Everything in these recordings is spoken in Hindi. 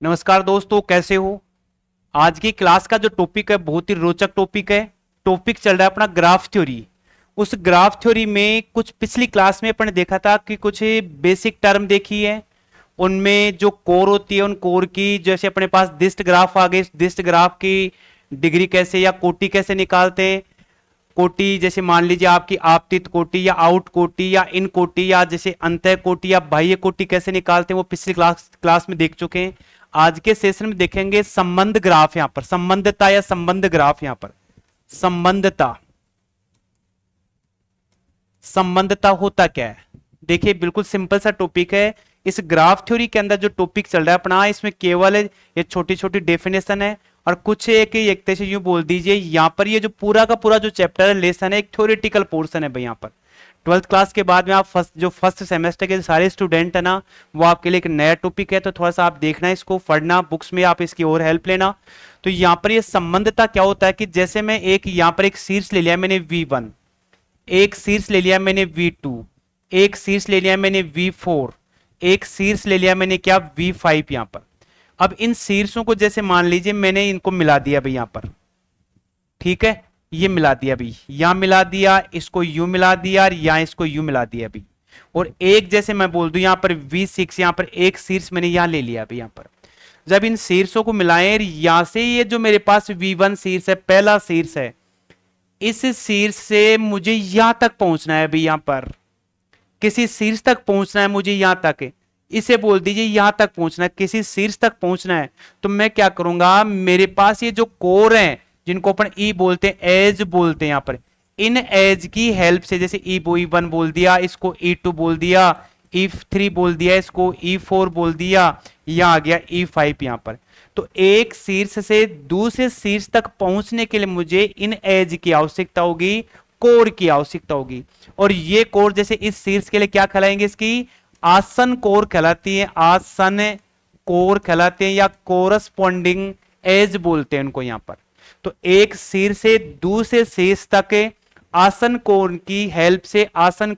नमस्कार दोस्तों, कैसे हो। आज की क्लास का जो टॉपिक है बहुत ही रोचक टॉपिक है। टॉपिक चल रहा है अपना ग्राफ थ्योरी। उस ग्राफ थ्योरी में कुछ पिछली क्लास में अपन ने देखा था कि कुछ बेसिक टर्म देखी है। उनमें जो कोर होती है उन कोर की, जैसे अपने पास दिस्ट ग्राफ आ गए, दिस्ट ग्राफ की डिग्री कैसे या कोटि कैसे निकालते हैं। कोटि जैसे मान लीजिए आपकी आपतित कोटि या आउट कोटि या इन कोटि या जैसे अंतः कोटि या बाह्य कोटि कैसे निकालते हैं, वो पिछली क्लास में देख चुके हैं। आज के सेशन में देखेंगे संबंध ग्राफ, यहां पर संबंधता या संबंध ग्राफ, यहां पर संबंधता। संबंधता होता क्या है, देखिए बिल्कुल सिंपल सा टॉपिक है। इस ग्राफ थ्योरी के अंदर जो टॉपिक चल रहा है अपना, इसमें केवल ये छोटी छोटी डेफिनेशन है और कुछ एक तरह से यूं बोल दीजिए, यहां पर ये जो पूरा का पूरा जो चैप्टर है, लेसन है, एक थ्योरेटिकल पोर्शन है भाई। यहां पर 12th क्लास के बाद में आप फर्स्ट सेमेस्टर के सारे स्टूडेंट है ना, वो आपके लिए एक नया टॉपिक है, तो थोड़ा सा आप देखना, इसको पढ़ना, बुक्स में आप इसकी और हेल्प लेना। तो यहाँ पर ये संबंधता क्या होता है कि जैसे मैं एक यहाँ पर एक शीर्ष ले लिया मैंने V1, एक शीर्ष ले लिया मैंने V2, एक शीर्ष ले लिया मैंने V4, एक शीर्ष ले लिया मैंने क्या V5 यहां पर। अब इन शीर्षों को जैसे मान लीजिए मैंने इनको मिला दिया भाई यहां पर, ठीक है, ये मिला दिया भाई, यहां मिला दिया, इसको यू मिला दिया और यहां इसको यू मिला दिया भाई। और एक जैसे मैं बोल दूं यहां पर V6, यहां पर एक शीर्ष मैंने यहां ले लिया भाई। यहां पर जब इन शीर्षों को मिलाएं, यहां से ये जो मेरे पास V1 शीर्ष है, पहला शीर्ष है, इस शीर्ष से मुझे यहां तक पहुंचना है भाई। यहां पर किसी शीर्ष तक पहुंचना है मुझे, यहां तक, इसे बोल दीजिए यहां तक पहुंचना है, किसी शीर्ष तक पहुंचना है। तो मैं क्या करूंगा, मेरे पास ये जो कोर है जिनको अपन ई बोलते हैं, एज बोलते हैं, यहां पर इन एज की हेल्प से, जैसे E1 बोल दिया, इसको E2 बोल दिया, E3 बोल दिया, इसको E4 बोल दिया, यहां आ गया E5 यहां पर। तो एक शीर्ष से दूसरे शीर्ष तक पहुंचने के लिए मुझे इन एज की आवश्यकता होगी, कोर की आवश्यकता होगी। और ये कोर जैसे इस शीर्ष के लिए क्या कहलाएंगे, इसकी आसन कोर कहलाती है, आसन कोर कहलाते हैं, या कोरस्पॉन्डिंग एज बोलते हैं उनको यहां पर। तो एक शीर्ष से दूसरे शीर्ष तक आसन कोण की हेल्प से, आसन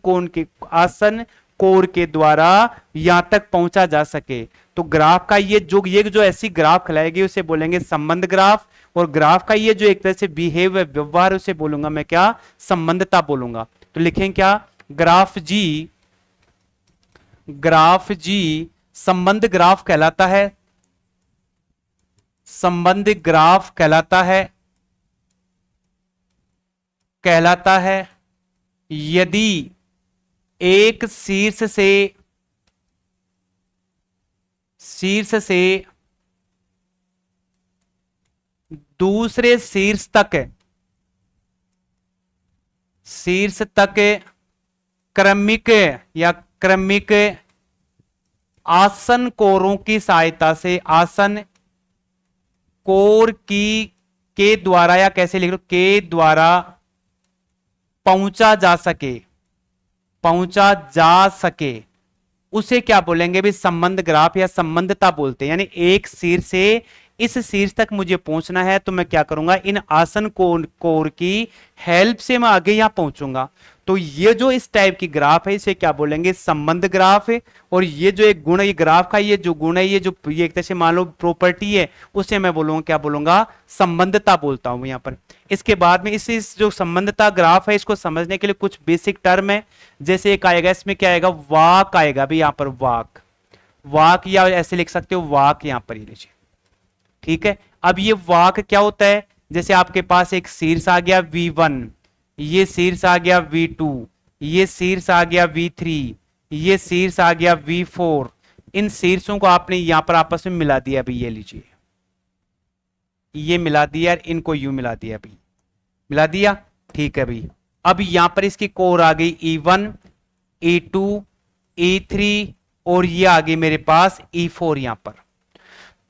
कोर के द्वारा यहां तक पहुंचा जा सके। तो ग्राफ का ये जो ऐसी ग्राफ कहलाएगी उसे बोलेंगे संबंध ग्राफ। और ग्राफ का ये जो एक तरह से बिहेव है, व्यवहार, उसे बोलूंगा मैं क्या, संबंधता बोलूंगा। तो लिखें क्या, ग्राफ जी संबंध ग्राफ कहलाता है, संबंध ग्राफ कहलाता है यदि एक शीर्ष से दूसरे शीर्ष तक क्रमिक आसन कोरों की सहायता से, आसन कोर की के द्वारा, या कैसे लिख लो, के द्वारा पहुंचा जा सके, उसे क्या बोलेंगे भी, संबंध ग्राफ या संबंधता बोलते हैं। यानी एक शीर्ष से इस शीर्ष तक मुझे पहुंचना है, तो मैं क्या करूंगा, इन आसन कोर की हेल्प से मैं आगे यहां पहुंचूंगा। तो ये जो इस टाइप की ग्राफ है इसे क्या बोलेंगे, संबंध ग्राफ है। और ये जो एक गुण है, ये ग्राफ का ये जो गुण है, ये एक तरह से मान लो प्रॉपर्टी है, उसे मैं बोलूंगा, क्या बोलूंगा, संबंधता बोलता हूं यहां पर। इसके बाद में इस जो संबंधता ग्राफ है, इसको समझने के लिए कुछ बेसिक टर्म है। जैसे एक आएगा, इसमें क्या आएगा, वाक आएगा भी यहां पर, वाक या ऐसे लिख सकते हो वाक यहां पर, ये लीजिए, ठीक है। अब ये वाक क्या होता है, जैसे आपके पास एक शीर्ष आ गया V1, ये शीर्ष आ गया V2, ये शीर्ष आ गया V3, ये शीर्ष आ गया V4। इन शीर्षों को आपने यहां पर आपस में मिला दिया भाई, ये लीजिए, ये मिला दिया, इनको यू मिला दिया भाई, मिला दिया, ठीक है भाई। अब यहां पर इसकी कोर आ गई E1, E2, E3 और ये आ गई मेरे पास E4 यहां पर।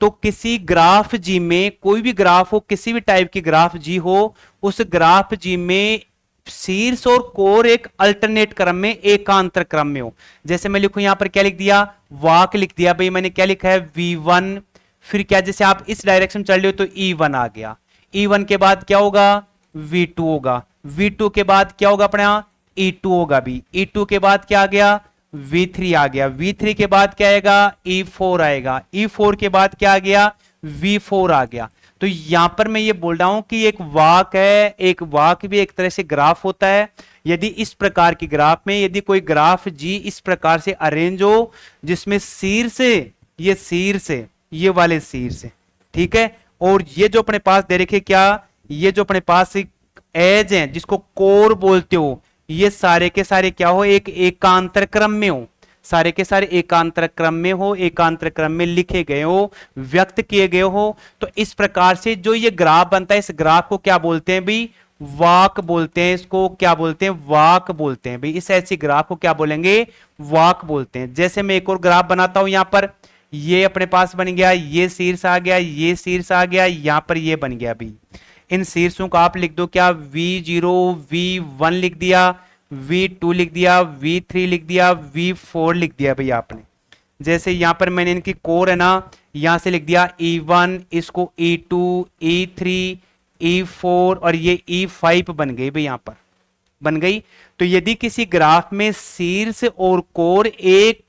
तो किसी ग्राफ जी में, कोई भी ग्राफ हो, किसी भी टाइप की ग्राफ जी हो, उस ग्राफ जी में शीर्ष और कोर एक अल्टरनेट क्रम में, एकांतर क्रम में हो। जैसे मैं लिखूं यहां पर, क्या लिख दिया, वाक लिख दिया भाई मैंने, क्या लिखा है V1, फिर क्या, जैसे आप इस डायरेक्शन चल रहे हो तो E1 आ गया, E1 के बाद क्या होगा, V2 होगा, V2 के बाद क्या होगा अपने यहां, E2 होगा भी, E2 के बाद क्या आ गया, V3 आ गया, V3 के बाद क्या आएगा, E4 आएगा, E4 के बाद क्या आ गया, V4 आ गया। तो यहां पर मैं ये बोल रहा हूं कि एक वाक है, एक वाक भी एक तरह से ग्राफ होता है। यदि इस प्रकार की ग्राफ में यदि कोई ग्राफ जी इस प्रकार से अरेंज हो जिसमें शीर्ष, ये शीर्ष, ये वाले शीर्ष, ठीक है, और ये जो अपने पास दे रखे क्या, ये जो अपने पास एज है जिसको कोर बोलते हो, ये सारे के सारे क्या हो, एक एकांतर क्रम में हो, सारे के सारे एकांतर क्रम में हो, एकांतर क्रम में लिखे गए हो, व्यक्त किए गए हो। तो इस प्रकार से जो ये ग्राफ बनता है, इस ग्राफ को क्या बोलते हैं भाई, वाक बोलते हैं। इसको क्या बोलते हैं, वाक बोलते हैं भाई। इस ऐसी ग्राफ को क्या बोलेंगे, वाक बोलते हैं। जैसे मैं एक और ग्राफ बनाता हूं, यहां पर ये अपने पास बन गया, ये शीर्ष आ गया, ये शीर्ष आ गया, यहां पर ये बन गया भाई। इन शीर्षों को आप लिख दो क्या, V0, V1 लिख दिया, V2 लिख दिया, V3 लिख दिया, V4 लिख दिया भाई आपने। जैसे यहां पर मैंने इनकी कोर है ना, यहां से लिख दिया E1, इसको E2, E3, E4 और ये E5 बन गई भाई, यहां पर बन गई। तो यदि किसी ग्राफ में शीर्ष और कोर एक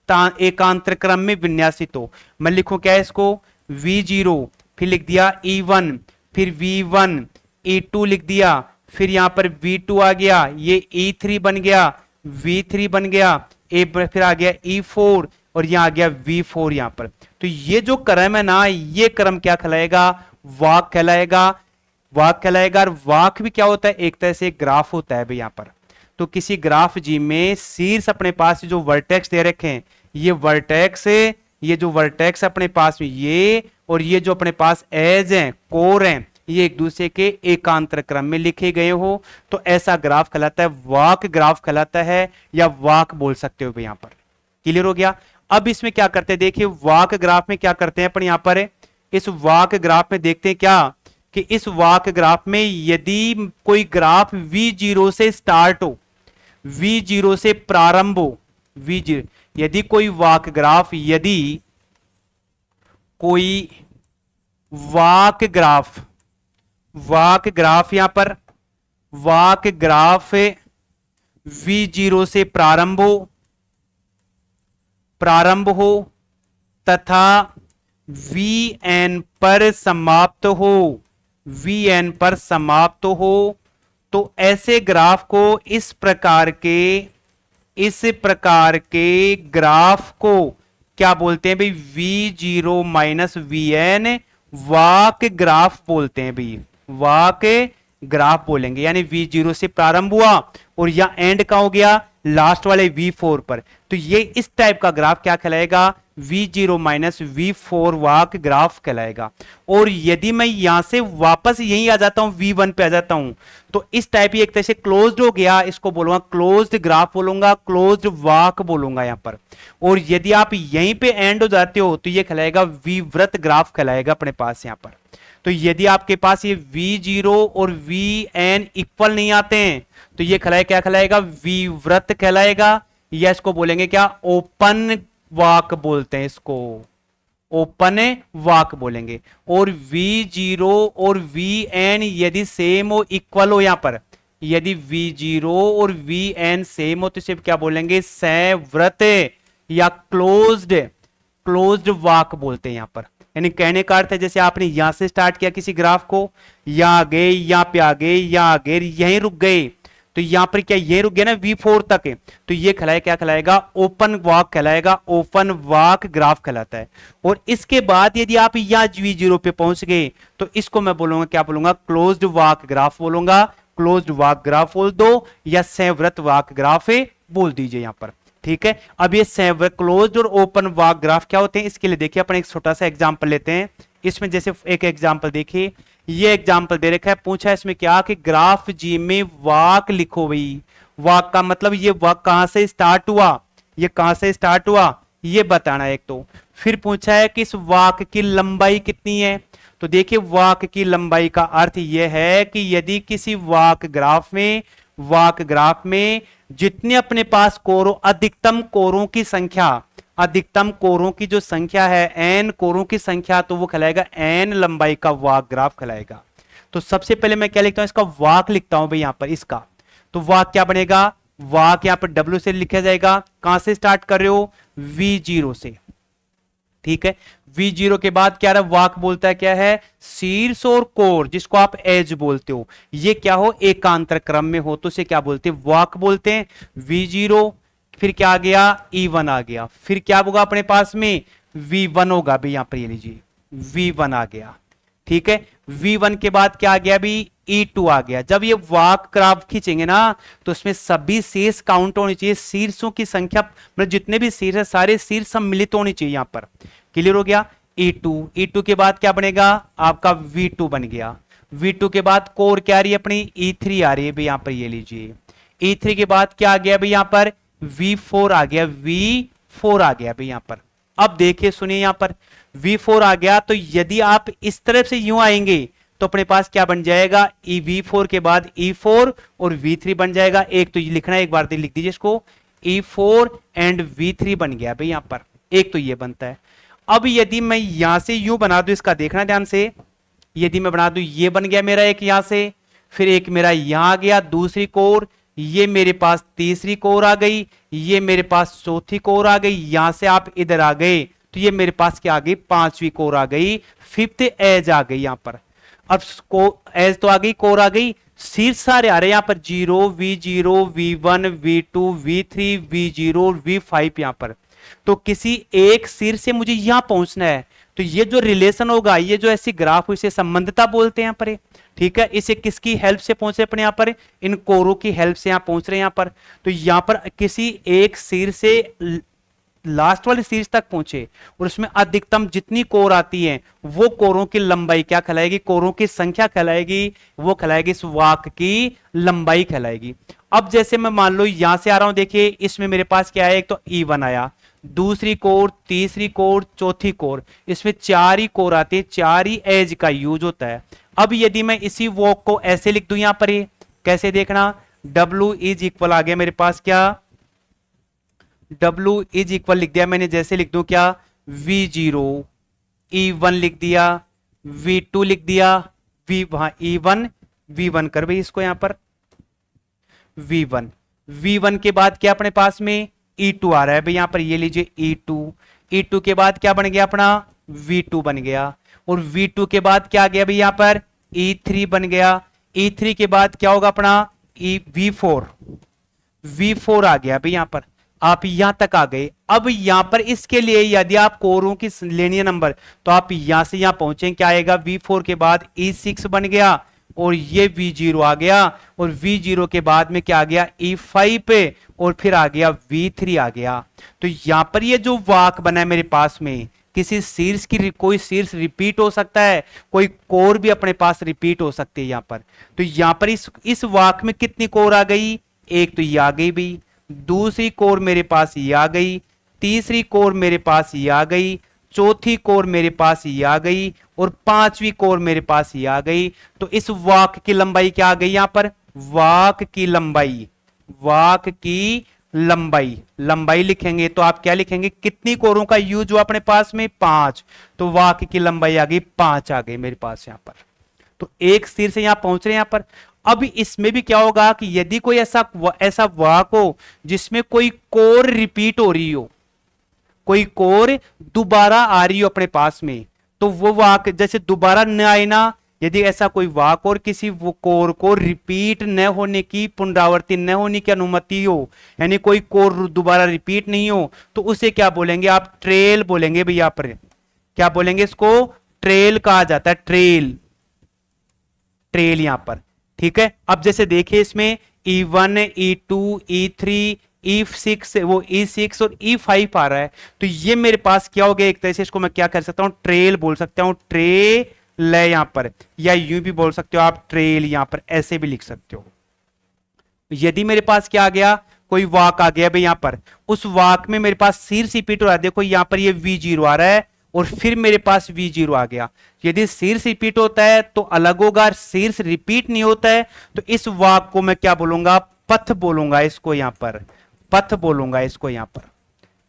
एकांतर क्रम में विन्यासित हो, मैं लिखूं क्या है इसको, V0, फिर लिख दिया E1, फिर V1, E2 लिख दिया, फिर यहां पर V2 आ गया, ये E3 बन गया, V3 बन गया, फिर आ गया E4 और यहां आ गया V4 यहां पर। तो ये जो क्रम है ना, ये क्रम क्या कहलाएगा, वाक कहलाएगा, वाक कहलाएगा। और वाक भी क्या होता है, एक तरह से एक ग्राफ होता है भाई यहां पर। तो किसी ग्राफ जी में शीर्ष अपने पास जो वर्टेक्स दे रखे हैं, ये वर्टेक्स, ये जो वर्टेक्स अपने पास में ये, और ये जो अपने पास एज हैं, कोर हैं, ये एक दूसरे के एकांतर क्रम में लिखे गए हो, तो ऐसा ग्राफ कहलाता है, वाक ग्राफ कहलाता है, या वाक बोल सकते हो भाई यहां पर। क्लियर हो गया। अब इसमें क्या करते हैं, देखिए वाक ग्राफ में क्या करते हैं अपन यहां पर, इस वाक ग्राफ में देखते हैं क्या, कि इस वाक ग्राफ में यदि कोई ग्राफ V0 से स्टार्ट हो, V0 से प्रारंभ हो, V0, यदि कोई वाक ग्राफ, यदि कोई वाक ग्राफ, वाक ग्राफ यहां पर वाक ग्राफ V0 से प्रारंभ हो तथा Vn पर समाप्त हो, Vn पर समाप्त हो, तो ऐसे ग्राफ को इस प्रकार के ग्राफ को क्या बोलते हैं भाई, V0 माइनस Vn वाक ग्राफ बोलते हैं भाई, वाक ग्राफ बोलेंगे। यानी V0 से प्रारंभ हुआ और यहां एंड का हो गया लास्ट वाले V4 पर, तो ये इस टाइप का ग्राफ क्या कहलाएगा, V0 माइनस V4 वाक ग्राफ कहलाएगा। और यदि मैं यहां से वापस यहीं आ जाता हूं, V1 पे आ जाता हूं, तो इस टाइप एक तरह से क्लोज्ड हो गया, इसको बोलूंगा क्लोज्ड ग्राफ बोलूंगा, क्लोज्ड वाक बोलूंगा यहां पर। और यदि आप यहीं पे एंड हो जाते हो, तो ये कहलाएगा विवृत ग्राफ कहलाएगा अपने पास यहां पर। तो यदि आपके पास ये V0 और Vn इक्वल नहीं आते हैं, तो ये क्या कहलाएगा, विवृत कहलाएगा, या इसको बोलेंगे क्या, ओपन वाक बोलते हैं, इसको ओपन वाक बोलेंगे। और V0 और Vn यदि सेम हो, इक्वल हो, यहां पर यदि V0 और Vn सेम हो, तो इसे क्या बोलेंगे, संवृत या क्लोज्ड वाक बोलते हैं यहां पर। यानी कहने का अर्थ है, जैसे आपने यहां से स्टार्ट किया किसी ग्राफ को, यहां गए, यहां पे आ गए, यहां आ गए, यहीं रुक गए, तो यहां पर क्या ये रुक गया ना V4 तक है, तो ये क्या कहलाएगा, ओपन वाक कहलाएगा, ओपन वाक ग्राफ कहलाता है। और इसके बाद यदि आप यहां V0 पे पहुंच गए, तो इसको मैं बोलूंगा, क्या बोलूंगा, क्लोज्ड वाक ग्राफ बोलूंगा, क्लोज्ड वाक ग्राफ बोल दो, या संवृत वाक ग्राफ बोल दीजिए यहां पर। ठीक है, अब ये क्लोज्ड और ओपन वाक ग्राफ क्या होते हैं, इसके लिए देखिए अपन एक छोटा सा एग्जांपल लेते हैं। इसमें जैसे एक एग्जांपल देखिए, ये एग्जांपल दे रखा है, पूछा है इसमें क्या, कि ग्राफ जी में वाक लिखो भाई। वाक का मतलब ये वाक कहां से स्टार्ट हुआ, ये कहां से स्टार्ट हुआ, ये बताना है एक तो। फिर पूछा है कि इस वाक की लंबाई कितनी है, तो देखिए वाक की लंबाई का अर्थ यह है कि यदि किसी वाक ग्राफ में जितने अपने पास कोरों, अधिकतम कोरों की संख्या, अधिकतम कोरों की जो संख्या है, n कोरों की संख्या, तो वो कहलाएगा n लंबाई का वाक ग्राफ कहलाएगा। तो सबसे पहले मैं क्या लिखता हूं, इसका वाक लिखता हूं भाई यहां पर, इसका तो वाक क्या बनेगा, वाक यहां पर W से लिखा जाएगा। कहां से स्टार्ट कर रहे हो? V0 से, ठीक है। V0 के बाद क्या रहा? वाक बोलता है क्या है? शीर्ष और कोर, जिसको आप एज बोलते हो, ये क्या हो? एकांतर क्रम में हो तो उसे क्या बोलते हैं? वाक बोलते हैं। V0 फिर क्या आ गया? E1 आ गया। फिर क्या होगा अपने पास में? V1 होगा भाई, यहां पर ये लीजिए V1 आ गया, ठीक है। V1 के बाद क्या आ गया? अभी E2 आ गया। जब ये वाक ग्राफ खींचेंगे ना तो उसमें सभी शीर्ष काउंट होनी चाहिए, शीर्षों की संख्या, मतलब जितने भी शीर्ष है सारे शीर्ष सम्मिलित होनी चाहिए यहां पर। क्लियर हो गया? E2 के बाद क्या बनेगा? आपका V2 बन गया। V2 के बाद कोर क्या आ रही है अपनी? E3 आ रही है भाई, यहां पर ये लीजिए। E3 के बाद क्या आ गया भाई? यहां पर V4 आ गया, V4 आ गया भाई यहां पर। अब देखिए सुनिए, यहां पर V4 आ गया, तो यदि आप इस तरफ से यूं आएंगे तो अपने पास क्या बन जाएगा? V4 के बाद E4 और V3 बन जाएगा। एक तो ये लिखना है, एक बार लिख दीजिए इसको, E4 एंड V3 बन गया भाई यहां पर। एक तो ये बनता है। अब यदि मैं यहां से यूं बना दूं, इसका देखना ध्यान से, यदि मैं बना दूं, ये बन गया मेरा एक यहां से, फिर एक मेरा यहां आ गया दूसरी कोर, ये मेरे पास तीसरी कोर आ गई, ये मेरे पास चौथी कोर आ गई, यहां से आप इधर आ गए तो ये मेरे पास क्या आ गई? पांचवी कोर आ गई, फिफ्थ एज आ गई यहां पर। अब एज तो आ गई, कोर आ गई, शीर्ष सारे आ रहे हैं यहां पर 0 V0 V1 V2 V3 V0 V5 यहां पर। तो किसी एक शीर्ष से मुझे यहां पहुंचना है, तो ये जो रिलेशन होगा, ये जो ऐसी ग्राफ हो, इसे संबंधता बोलते हैं यहां पर, ठीक है। इसे किसकी हेल्प से पहुंचे अपने यहां पर? इन कोरों की हेल्प से यहां पहुंच रहे हैं यहां पर। तो यहां पर किसी एक शीर्ष से लास्ट वाले शीर्ष तक पहुंचे और उसमें अधिकतम जितनी कोर आती है वो कोरों की लंबाई क्या कहलाएगी? कोरों की संख्या कहलाएगी, वो कहलाएगी इस वाक की लंबाई कहलाएगी। अब जैसे मैं मान लो यहां से आ रहा हूं, देखिए इसमें मेरे पास क्या है? एक तो E1 आया, दूसरी कोर, तीसरी कोर, चौथी कोर, इसमें चार ही कोर आती है, चार ही एज का यूज होता है। अब यदि मैं इसी वॉक को ऐसे लिख दूं यहां पर, ये कैसे देखना? W इज इक्वल आ गया मेरे पास क्या? W इज इक्वल लिख दिया मैंने, जैसे लिख दूं क्या? V0, E1 लिख दिया, V2 लिख दिया, वहां E1 V1 कर भाई इसको यहां पर V1 के बाद क्या अपने पास में? E2 आ रहा है भाई यहां पर, ये लीजिए E2 के बाद क्या बन गया अपना? V2 बन गया। और V2 के बाद क्या आ गया भाई यहां पर? E3 बन गया। E3 के बाद क्या होगा अपना? V4 आ गया भाई यहां पर। आप यहां तक आ गए। अब यहां पर इसके लिए यदि आप कोरों की लेनी है नंबर, तो आप यहां से यहां पहुंचे, क्या आएगा? V4 के बाद E6 बन गया और ये V0 आ गया, और V0 के बाद में क्या आ गया? E5 पे, और फिर आ गया V3 आ गया। तो यहां पर ये जो वाक बना है मेरे पास में, किसी शीर्ष की कोई शीर्ष रिपीट हो सकता है, कोई कोर भी अपने पास रिपीट हो सकती है यहां पर। तो यहां पर इस वाक में कितनी कोर आ गई? एक तो ये आ गई भी, दूसरी कोर मेरे पास ये आ गई, तीसरी कोर मेरे पास ये आ गई, चौथी कोर मेरे पास ये आ गई, और पांचवी कोर मेरे पास ये आ गई। तो इस वाक की लंबाई क्या आ गई यहां पर? वाक की लंबाई लिखेंगे तो आप क्या लिखेंगे? कितनी कोरों का यूज हुआ अपने पास में? 5। तो वाक की लंबाई आ गई 5 आ गई मेरे पास यहां पर। तो एक सिर से यहां पहुंच रहे हैं यहां पर। अब इसमें भी क्या होगा कि यदि कोई ऐसा वाक हो जिसमें कोई कोर रिपीट हो रही हो, कोई कोर दोबारा आ रही हो अपने पास में, तो वो वाक जैसे दोबारा न आए ना, यदि ऐसा कोई वाक और किसी वो कोर को रिपीट न होने की, पुनरावृत्ति न होने की अनुमति हो, यानी कोई कोर दोबारा रिपीट नहीं हो, तो उसे क्या बोलेंगे आप? ट्रेल बोलेंगे भैया पर। क्या बोलेंगे इसको? ट्रेल कहा जाता है, ट्रेल यहां पर, ठीक है। अब जैसे देखिए इसमें E1 E2 E3 E6, वो E6 और E5 आ रहा है, तो ये मेरे पास क्या हो गया? एक तरह से इसको मैं क्या कर सकता हूं? ट्रेल बोल सकता हूं, ट्रेल है यहां पर, या यूं भी बोल सकते हो आप ट्रेल, यहां पर ऐसे भी लिख सकते हो। यदि मेरे पास क्या आ गया? कोई वाक आ गया भाई यहां पर, उस वाक में मेरे पास शीर्ष रिपीट हो रहा है, देखो यहां पर ये V0 आ रहा है और फिर मेरे पास V0 आ गया। यदि शीर्ष रिपीट होता है तो अलग होगा, शीर्ष रिपीट नहीं होता है तो इस वाक को मैं क्या बोलूंगा? पथ बोलूंगा इसको यहां पर, पथ बोलूंगा इसको यहां पर।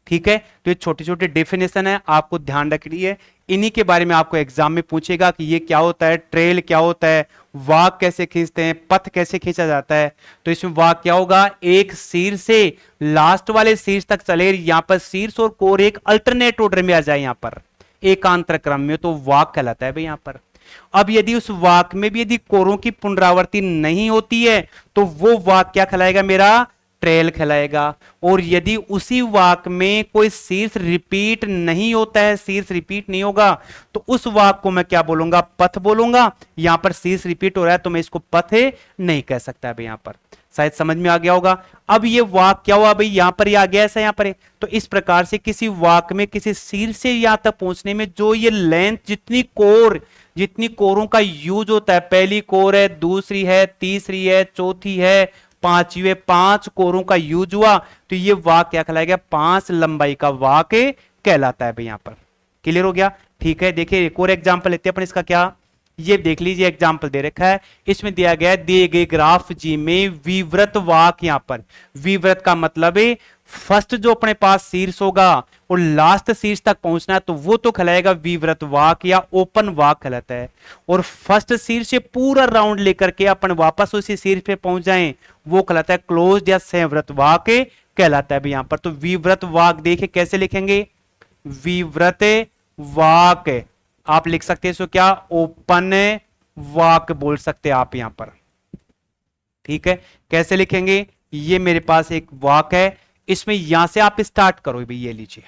ठीक है, तो ये छोटे छोटे डेफिनेशन है, आपको ध्यान रखनी है। इन्हीं के बारे में आपको एग्जाम में पूछेगा कि ये क्या होता है, ट्रेल क्या होता है, वाक कैसे खींचते हैं, पथ कैसे खींचा जाता है। तो इसमें वाक क्या होगा, एक शीर्ष से लास्ट वाले शीर्ष तक चले, यहां पर शीर्ष और कोर एक अल्टरनेट ऑर्डर में आ जाए, यहां पर एकांतर क्रम में, तो वाक कहलाता है भाई यहां पर। अब यदि उस वाक में भी यदि कोरों की पुनरावृत्ति नहीं होती है तो वो वाक क्या कहलाएगा, मेरा ट्रेल कहलाएगा। और यदि उसी वाक में कोई शीर्ष रिपीट नहीं होता है, शीर्ष रिपीट नहीं होगा, तो उस वाक को मैं क्या बोलूंगा, पथ बोलूंगा। यहां पर शीर्ष रिपीट हो रहा है तो मैं इसको पथ नहीं कह सकता भाई, यहां पर शायद समझ में आ गया होगा। अब ये वाक क्या हुआ भाई, यहां पर ही आ गया ऐसा, यहां पर है। तो इस प्रकार से किसी वाक में किसी शीर्ष से यहां तक पहुंचने में जो ये लेंथ, जितनी कोरों का यूज होता है, पहली कोर है, दूसरी है, तीसरी है, चौथी है, पांचवी है, 5 कोरों का यूज हुआ, तो ये वाक क्या कहलाएगा, 5 लंबाई का वाक कहलाता है भाई यहां पर। क्लियर हो गया, ठीक है। देखिए एक और एग्जांपल लेते हैं अपन इसका, क्या ये देख लीजिए, एग्जाम्पल दे रखा है, इसमें दिया गया है, दिए गए ग्राफ जी में विवृत वाक, यहां पर विवृत का मतलब है फर्स्ट जो अपने पास शीर्ष होगा और लास्ट शीर्ष तक पहुंचना है, तो वो तो कहलाएगा विवृत वाक या ओपन वाक कहलाता है। और फर्स्ट शीर्ष से पूरा राउंड लेकर के अपन वापस उसी शीर्ष पे पहुंच जाएं, वो कहलाता है क्लोज्ड या संवृत वाक कहलाता है भी यहां पर। तो विवृत वाक देखिए कैसे लिखेंगे, विवृत वाक आप लिख सकते हैं इसको क्या, ओपन वाक बोल सकते हैं आप यहां पर, ठीक है। कैसे लिखेंगे, ये मेरे पास एक वाक है, इसमें यहां से आप स्टार्ट करो भाई, ये लीजिए।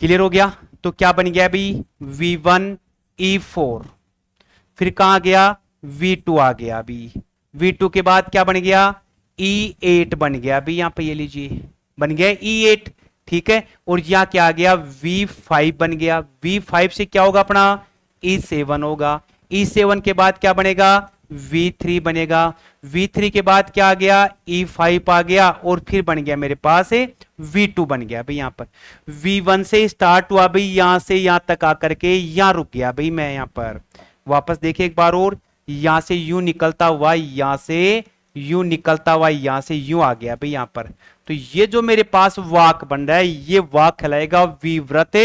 क्लियर हो गया, तो क्या बन गया भाई, V1 E4, फिर कहां गया, V2 आ गया अभी, V2 के बाद क्या बन गया, E8 बन गया अभी, यहां पे ये लीजिए बन गया E8, ठीक है। और यहां क्या आ गया, V5 बन गया, V5 से क्या होगा अपना, E7 होगा, E7 के बाद क्या बनेगा, V3 बनेगा, V3 के बाद क्या आ गया, E5 आ गया, और फिर बन गया मेरे पास V2 बन गया भाई। यहां पर V1 से स्टार्ट हुआ भाई, यहां से यहां तक आकर के यहां रुक गया भाई मैं, यहां पर वापस देखिए एक बार और, यहां से यूं निकलता हुआ, यहां से यूं निकलता हुआ, यहां से यूं आ गया भाई यहां पर। तो ये जो मेरे पास वाक बन रहा है, ये वाक कहलाएगा विवृत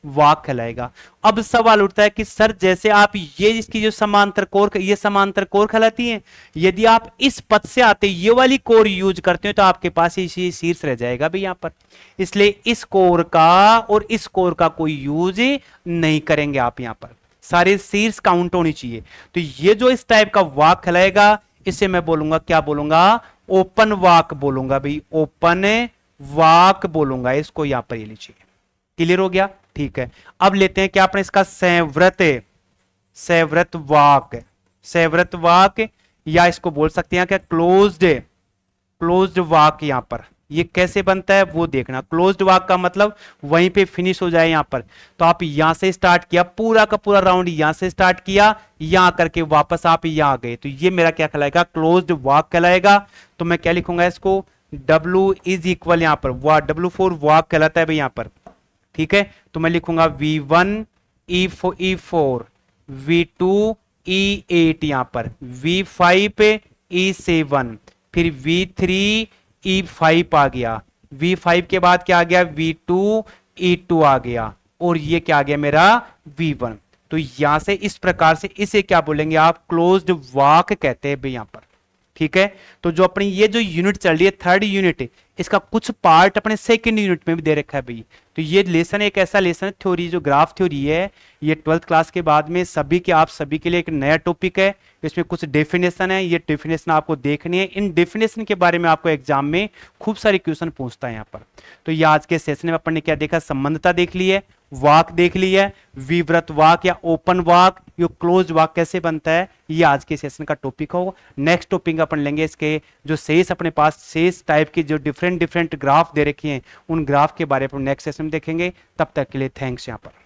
वाक कहलाएगा। अब सवाल उठता है कि सर जैसे आप ये इसकी जो समांतर कोर, ये समांतर कोर कहलाती है, यदि आप इस पथ से आते ये वाली कोर यूज करते हो तो आपके पास इसी शीर्ष रह जाएगा भाई यहां पर। इसलिए इस कोर का और इस कोर का कोई यूज नहीं करेंगे आप यहां पर, सारे शीर्ष काउंट होनी चाहिए। तो ये जो इस टाइप का वाक कहलाएगा, इसे मैं बोलूंगा, क्या बोलूंगा, ओपन वाक बोलूंगा भाई, ओपन वाक बोलूंगा इसको, यहां पर ये लीजिए। क्लियर हो गया, ठीक है। अब लेते हैं क्या अपने इसका संवृत वाक, या इसको बोल सकते हैं क्या, क्लोज्ड वाक। यहां पर ये कैसे बनता है वो देखना। क्लोज्ड वाक का मतलब वहीं पे फिनिश हो जाए यहां पर। तो आप यहां से स्टार्ट किया, पूरा का पूरा राउंड यहां से स्टार्ट किया, यहां करके वापस आप यहां आ गए, तो ये मेरा क्या कहलाएगा, क्लोज्ड वाक कहलाएगा। तो मैं क्या लिखूंगा इसको, W इज इक्वल, यहां पर W4 वाक कहलाता है भाई यहां पर, ठीक है। तो मैं लिखूंगा V1 E4, V2 E8, यहां पर V5 E7, फिर V3 E5 आ गया, V5 के बाद क्या आ गया, V2 E2 आ गया, और ये क्या आ गया मेरा V1। तो यहां से इस प्रकार से इसे क्या बोलेंगे आप, क्लोज्ड वाक कहते हैं भाई यहां पर, ठीक है। तो जो अपनी ये जो यूनिट चल रही है, थर्ड यूनिट, इसका कुछ पार्ट अपने सेकंड यूनिट में भी दे रखा है भाई। तो ये लेसन एक ऐसा लेसन थ्योरी, जो ग्राफ थ्योरी है, ये 12th क्लास के बाद में आप सभी के लिए एक नया टॉपिक है। इसमें कुछ डेफिनेशन है, ये डेफिनेशन आपको देखनी है। इन डेफिनेशन के बारे में आपको एग्जाम में खूब सारे क्वेश्चन पूछता है यहाँ पर। तो ये आज के सेशन में अपन ने क्या देखा, संबंधता देख ली है, वाक देख ली है, विवृत वाक या ओपन वाक, ये क्लोज वाक कैसे बनता है, ये आज के सेशन का टॉपिक होगा। नेक्स्ट टॉपिक अपन लेंगे इसके जो शेष अपने पास शेष टाइप की जो डिफरेंट ग्राफ दे रखी हैं, उन ग्राफ के बारे में नेक्स्ट सेशन में देखेंगे। तब तक के लिए थैंक्स यहाँ पर।